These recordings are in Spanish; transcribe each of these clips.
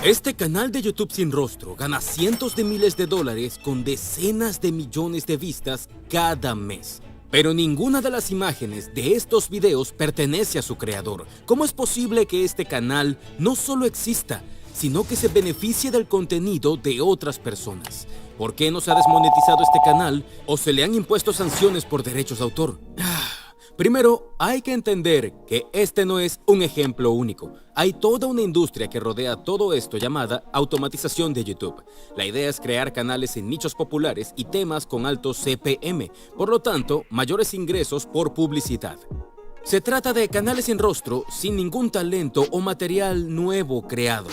Este canal de YouTube sin rostro gana cientos de miles de dólares con decenas de millones de vistas cada mes. Pero ninguna de las imágenes de estos videos pertenece a su creador. ¿Cómo es posible que este canal no solo exista, sino que se beneficie del contenido de otras personas? ¿Por qué no se ha desmonetizado este canal o se le han impuesto sanciones por derechos de autor? Primero, hay que entender que este no es un ejemplo único. Hay toda una industria que rodea todo esto llamada automatización de YouTube. La idea es crear canales en nichos populares y temas con altos CPM, por lo tanto, mayores ingresos por publicidad. Se trata de canales sin rostro, sin ningún talento o material nuevo creado.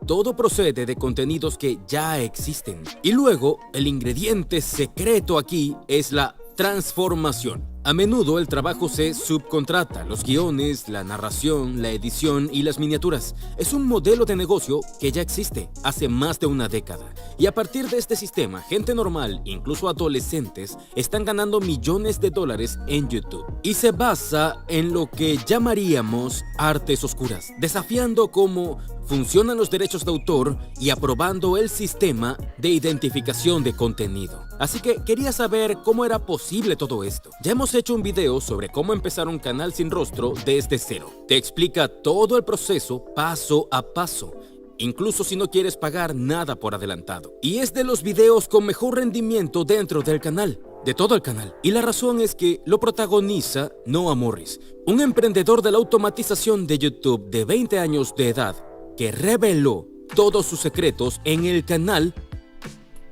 Todo procede de contenidos que ya existen. Y luego, el ingrediente secreto aquí es la transformación. A menudo el trabajo se subcontrata, los guiones, la narración, la edición y las miniaturas. Es un modelo de negocio que ya existe hace más de una década. Y a partir de este sistema, gente normal, incluso adolescentes, están ganando millones de dólares en YouTube. Y se basa en lo que llamaríamos artes oscuras, desafiando cómo funcionan los derechos de autor y aprobando el sistema de identificación de contenido. Así que quería saber cómo era posible todo esto. Ya hemos hecho un video sobre cómo empezar un canal sin rostro desde cero. Te explica todo el proceso paso a paso, incluso si no quieres pagar nada por adelantado. Y es de los videos con mejor rendimiento dentro del canal, de todo el canal. Y la razón es que lo protagoniza Noah Morris, un emprendedor de la automatización de YouTube de 20 años de edad, que reveló todos sus secretos en el canal,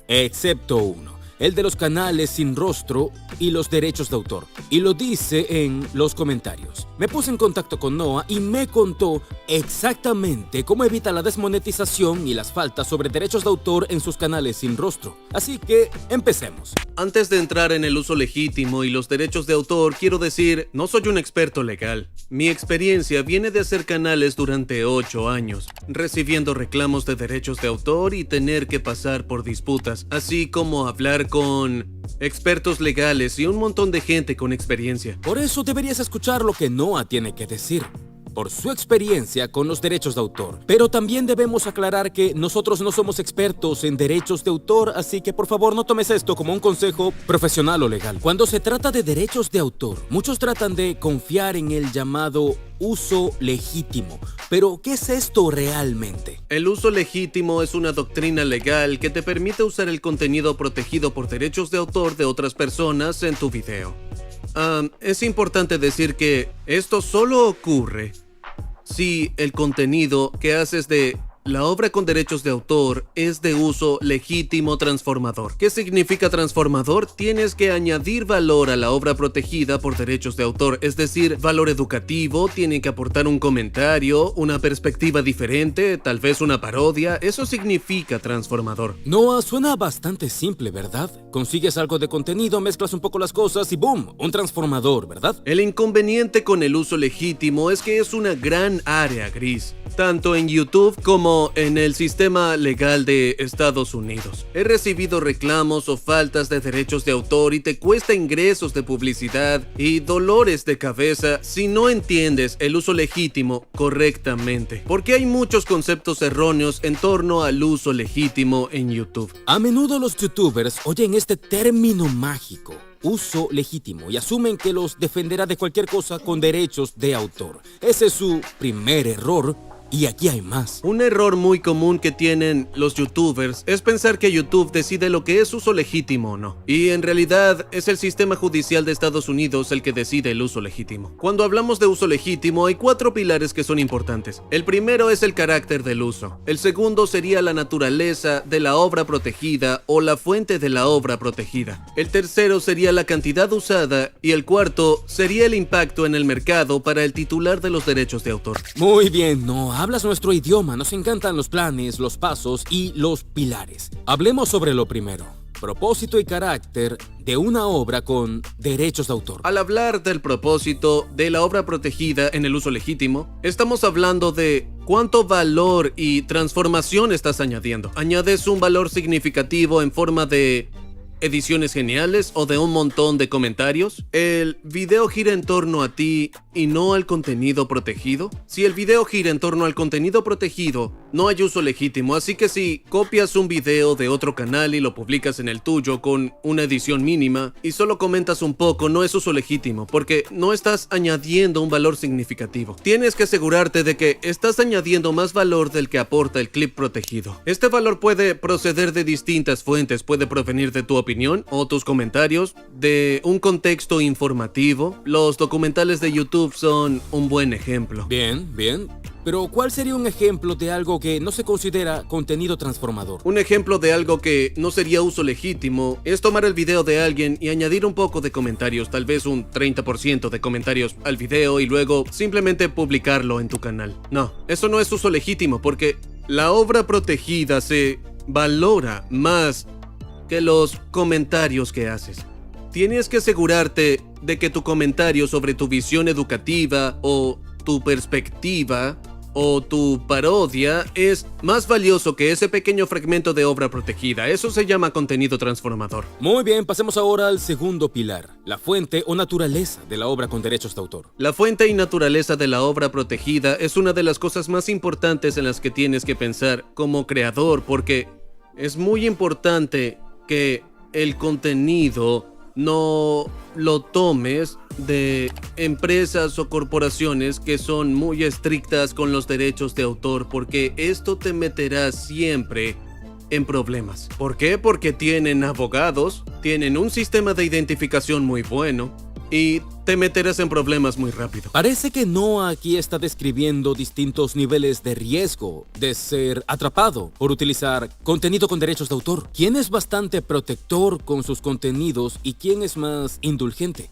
excepto uno, el de los canales sin rostro y los derechos de autor. Y lo dice en los comentarios. Me puse en contacto con Noah y me contó exactamente cómo evita la desmonetización y las faltas sobre derechos de autor en sus canales sin rostro. Así que empecemos. Antes de entrar en el uso legítimo y los derechos de autor, quiero decir, no soy un experto legal. Mi experiencia viene de hacer canales durante 8 años, recibiendo reclamos de derechos de autor y tener que pasar por disputas, así como hablar con expertos legales y un montón de gente con experiencia. Por eso deberías escuchar lo que Noah tiene que decir, por su experiencia con los derechos de autor. Pero también debemos aclarar que nosotros no somos expertos en derechos de autor, así que por favor no tomes esto como un consejo profesional o legal. Cuando se trata de derechos de autor, muchos tratan de confiar en el llamado uso legítimo. Pero, ¿qué es esto realmente? El uso legítimo es una doctrina legal que te permite usar el contenido protegido por derechos de autor de otras personas en tu video. Es importante decir que esto solo ocurre si el contenido que haces de la obra con derechos de autor es de uso legítimo transformador. ¿Qué significa transformador? Tienes que añadir valor a la obra protegida por derechos de autor, es decir, valor educativo, tiene que aportar un comentario, una perspectiva diferente, tal vez una parodia. Eso significa transformador. Noah, suena bastante simple, ¿verdad? Consigues algo de contenido, mezclas un poco las cosas y ¡boom! Un transformador, ¿verdad? El inconveniente con el uso legítimo es que es una gran área gris, tanto en YouTube como en el sistema legal de Estados Unidos. He recibido reclamos o faltas de derechos de autor y te cuesta ingresos de publicidad y dolores de cabeza si no entiendes el uso legítimo correctamente, porque hay muchos conceptos erróneos en torno al uso legítimo en YouTube. A menudo los youtubers oyen este término mágico, uso legítimo, y asumen que los defenderá de cualquier cosa con derechos de autor. Ese es su primer error. Y aquí hay más. Un error muy común que tienen los youtubers es pensar que YouTube decide lo que es uso legítimo o no. Y en realidad es el sistema judicial de Estados Unidos el que decide el uso legítimo. Cuando hablamos de uso legítimo hay 4 pilares que son importantes. El primero es el carácter del uso. El segundo sería la naturaleza de la obra protegida o la fuente de la obra protegida. El tercero sería la cantidad usada y el cuarto sería el impacto en el mercado para el titular de los derechos de autor. Muy bien, no. Hablas nuestro idioma, nos encantan los planes, los pasos y los pilares. Hablemos sobre lo primero. Propósito y carácter de una obra con derechos de autor. Al hablar del propósito de la obra protegida en el uso legítimo, estamos hablando de cuánto valor y transformación estás añadiendo. ¿Añades un valor significativo en forma de ediciones geniales o de un montón de comentarios? El video gira en torno a ti y no al contenido protegido? Si el video gira en torno al contenido protegido, no hay uso legítimo, así que si copias un video de otro canal y lo publicas en el tuyo con una edición mínima y solo comentas un poco, no es uso legítimo, porque no estás añadiendo un valor significativo. Tienes que asegurarte de que estás añadiendo más valor del que aporta el clip protegido. Este valor puede proceder de distintas fuentes, puede provenir de tu opinión o tus comentarios, de un contexto informativo. Los documentales de YouTube son un buen ejemplo. Bien. Pero ¿cuál sería un ejemplo de algo que no se considera contenido transformador? Un ejemplo de algo que no sería uso legítimo es tomar el video de alguien y añadir un poco de comentarios, tal vez un 30% de comentarios al video y luego simplemente publicarlo en tu canal. No, eso no es uso legítimo porque la obra protegida se valora más que los comentarios que haces. Tienes que asegurarte de que tu comentario sobre tu visión educativa o tu perspectiva o tu parodia es más valioso que ese pequeño fragmento de obra protegida. Eso se llama contenido transformador. Muy bien, pasemos ahora al segundo pilar, la fuente o naturaleza de la obra con derechos de autor. La fuente y naturaleza de la obra protegida es una de las cosas más importantes en las que tienes que pensar como creador, porque es muy importante que el contenido no lo tomes de empresas o corporaciones que son muy estrictas con los derechos de autor, porque esto te meterá siempre en problemas. ¿Por qué? Porque tienen abogados, tienen un sistema de identificación muy bueno y te meterás en problemas muy rápido. Parece que Noah aquí está describiendo distintos niveles de riesgo de ser atrapado por utilizar contenido con derechos de autor. ¿Quién es bastante protector con sus contenidos y quién es más indulgente?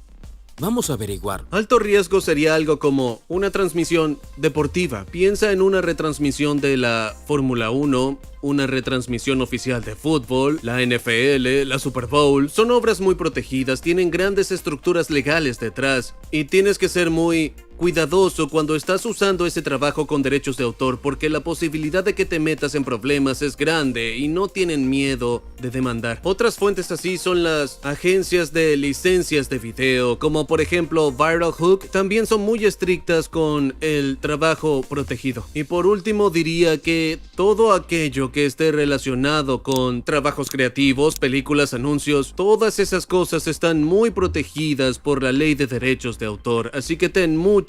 Vamos a averiguar. Alto riesgo sería algo como una transmisión deportiva. Piensa en una retransmisión de la Fórmula 1, una retransmisión oficial de fútbol, la NFL, la Super Bowl. Son obras muy protegidas, tienen grandes estructuras legales detrás y tienes que ser muy cuidadoso cuando estás usando ese trabajo con derechos de autor, porque la posibilidad de que te metas en problemas es grande y no tienen miedo de demandar. Otras fuentes así son las agencias de licencias de video, como por ejemplo Viral Hook. También son muy estrictas con el trabajo protegido. Y por último diría que todo aquello que esté relacionado con trabajos creativos, películas, anuncios, todas esas cosas están muy protegidas por la ley de derechos de autor, así que ten mucho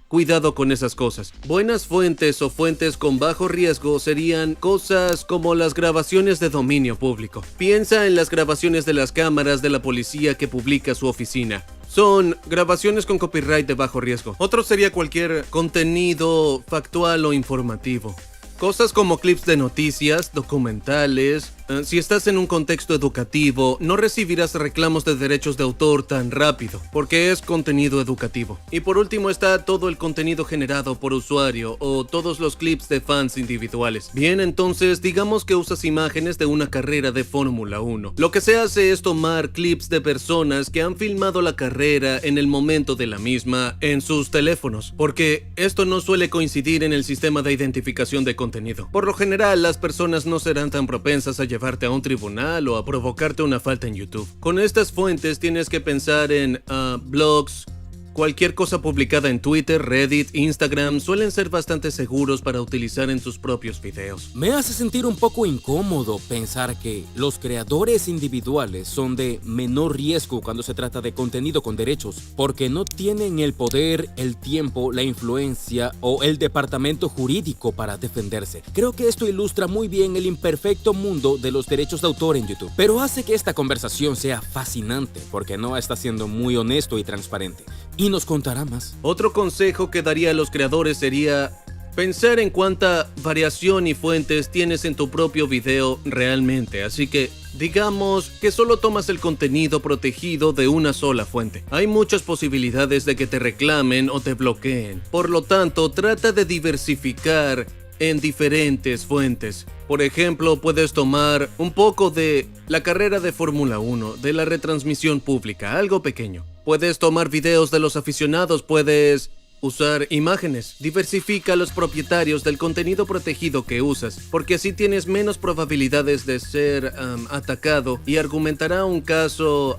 cuidado con esas cosas. Buenas fuentes o fuentes con bajo riesgo serían cosas como las grabaciones de dominio público. Piensa en las grabaciones de las cámaras de la policía que publica su oficina. Son grabaciones con copyright de bajo riesgo. Otro sería cualquier contenido factual o informativo. Cosas como clips de noticias, documentales. Si estás en un contexto educativo, no recibirás reclamos de derechos de autor tan rápido, porque es contenido educativo. Y por último está todo el contenido generado por usuario o todos los clips de fans individuales. Bien, entonces digamos que usas imágenes de una carrera de Fórmula 1. Lo que se hace es tomar clips de personas que han filmado la carrera en el momento de la misma en sus teléfonos, porque esto no suele coincidir en el sistema de identificación de contenido. Por lo general, las personas no serán tan propensas a llevarte a un tribunal o a provocarte una falta en YouTube. Con estas fuentes tienes que pensar en blogs. Cualquier cosa publicada en Twitter, Reddit, Instagram suelen ser bastante seguros para utilizar en tus propios videos. Me hace sentir un poco incómodo pensar que los creadores individuales son de menor riesgo cuando se trata de contenido con derechos, porque no tienen el poder, el tiempo, la influencia o el departamento jurídico para defenderse. Creo que esto ilustra muy bien el imperfecto mundo de los derechos de autor en YouTube, pero hace que esta conversación sea fascinante porque Noah está siendo muy honesto y transparente. Y nos contará más. Otro consejo que daría a los creadores sería pensar en cuánta variación y fuentes tienes en tu propio video realmente, así que digamos que solo tomas el contenido protegido de una sola fuente. Hay muchas posibilidades de que te reclamen o te bloqueen, por lo tanto trata de diversificar en diferentes fuentes. Por ejemplo, puedes tomar un poco de la carrera de Fórmula 1, de la retransmisión pública, algo pequeño. Puedes tomar videos de los aficionados, puedes usar imágenes. Diversifica a los propietarios del contenido protegido que usas, porque así tienes menos probabilidades de ser atacado y argumentará un caso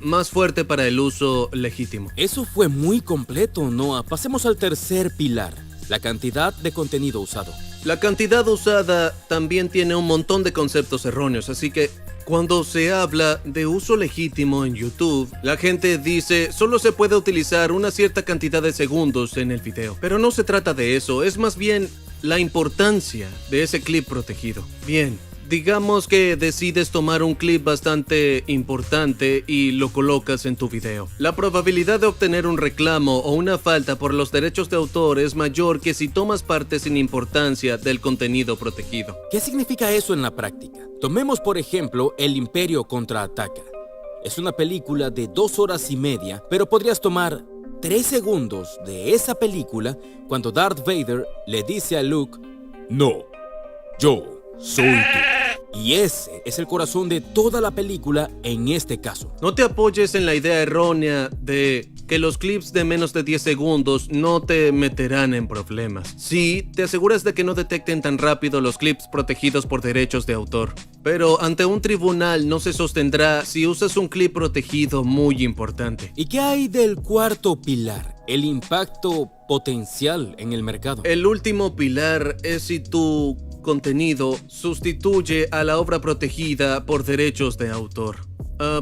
más fuerte para el uso legítimo. Eso fue muy completo, Noah. Pasemos al tercer pilar, la cantidad de contenido usado. La cantidad usada también tiene un montón de conceptos erróneos, así que cuando se habla de uso legítimo en YouTube, la gente dice solo se puede utilizar una cierta cantidad de segundos en el video. Pero no se trata de eso, es más bien la importancia de ese clip protegido. Bien, digamos que decides tomar un clip bastante importante y lo colocas en tu video. La probabilidad de obtener un reclamo o una falta por los derechos de autor es mayor que si tomas parte sin importancia del contenido protegido. ¿Qué significa eso en la práctica? Tomemos por ejemplo El Imperio contraataca. Es una película de 2 horas y media, pero podrías tomar 3 segundos de esa película cuando Darth Vader le dice a Luke: "No, yo soy tú". Y ese es el corazón de toda la película en este caso. No te apoyes en la idea errónea de que los clips de menos de 10 segundos no te meterán en problemas. Sí, te aseguras de que no detecten tan rápido los clips protegidos por derechos de autor. Pero ante un tribunal no se sostendrá si usas un clip protegido muy importante. ¿Y qué hay del cuarto pilar? El impacto potencial en el mercado. El último pilar es si tu contenido sustituye a la obra protegida por derechos de autor.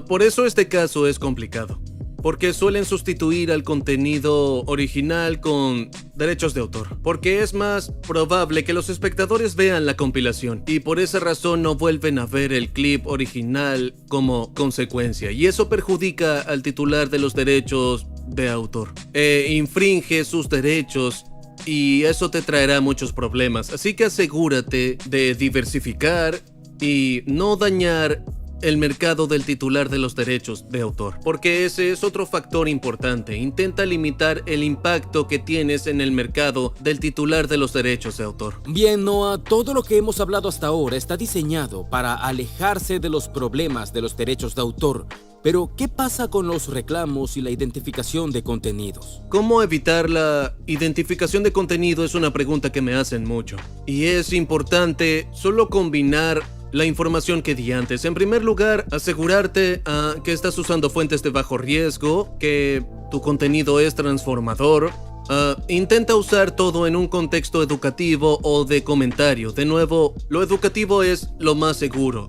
Por eso este caso es complicado, porque suelen sustituir al contenido original con derechos de autor, porque es más probable que los espectadores vean la compilación y por esa razón no vuelven a ver el clip original como consecuencia, y eso perjudica al titular de los derechos de autor, infringe sus derechos y eso te traerá muchos problemas. Así que asegúrate de diversificar y no dañar el mercado del titular de los derechos de autor, porque ese es otro factor importante. Intenta limitar el impacto que tienes en el mercado del titular de los derechos de autor. Bien, Noah, todo lo que hemos hablado hasta ahora está diseñado para alejarse de los problemas de los derechos de autor. Pero, ¿qué pasa con los reclamos y la identificación de contenidos? ¿Cómo evitar la identificación de contenido? Es una pregunta que me hacen mucho. Y es importante solo combinar la información que di antes. En primer lugar, asegurarte que estás usando fuentes de bajo riesgo, que tu contenido es transformador. Intenta usar todo en un contexto educativo o de comentario. De nuevo, lo educativo es lo más seguro.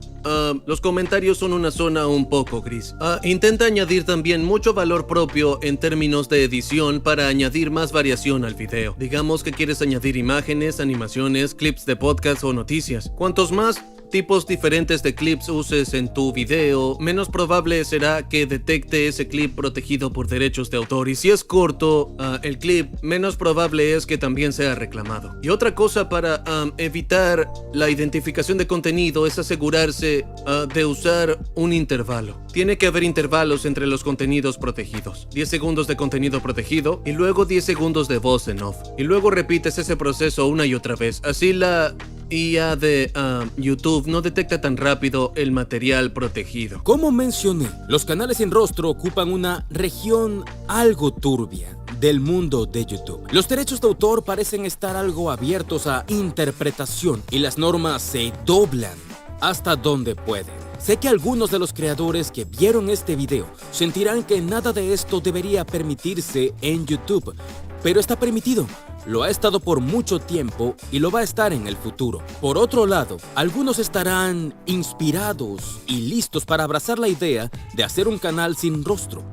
Los comentarios son una zona un poco gris. Intenta añadir también mucho valor propio en términos de edición para añadir más variación al video. Digamos que quieres añadir imágenes, animaciones, clips de podcast o noticias. Cuantos más tipos diferentes de clips uses en tu video, menos probable será que detecte ese clip protegido por derechos de autor, y si es corto el clip, menos probable es que también sea reclamado. Y otra cosa para evitar la identificación de contenido es asegurarse de usar un intervalo. Tiene que haber intervalos entre los contenidos protegidos. 10 segundos de contenido protegido y luego 10 segundos de voz en off. Y luego repites ese proceso una y otra vez. Así la IA de YouTube no detecta tan rápido el material protegido. Como mencioné, los canales sin rostro ocupan una región algo turbia del mundo de YouTube. Los derechos de autor parecen estar algo abiertos a interpretación y las normas se doblan hasta donde pueden. Sé que algunos de los creadores que vieron este video sentirán que nada de esto debería permitirse en YouTube, pero está permitido. Lo ha estado por mucho tiempo y lo va a estar en el futuro. Por otro lado, algunos estarán inspirados y listos para abrazar la idea de hacer un canal sin rostro.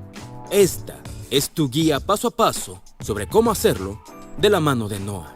Esta es tu guía paso a paso sobre cómo hacerlo de la mano de Noah.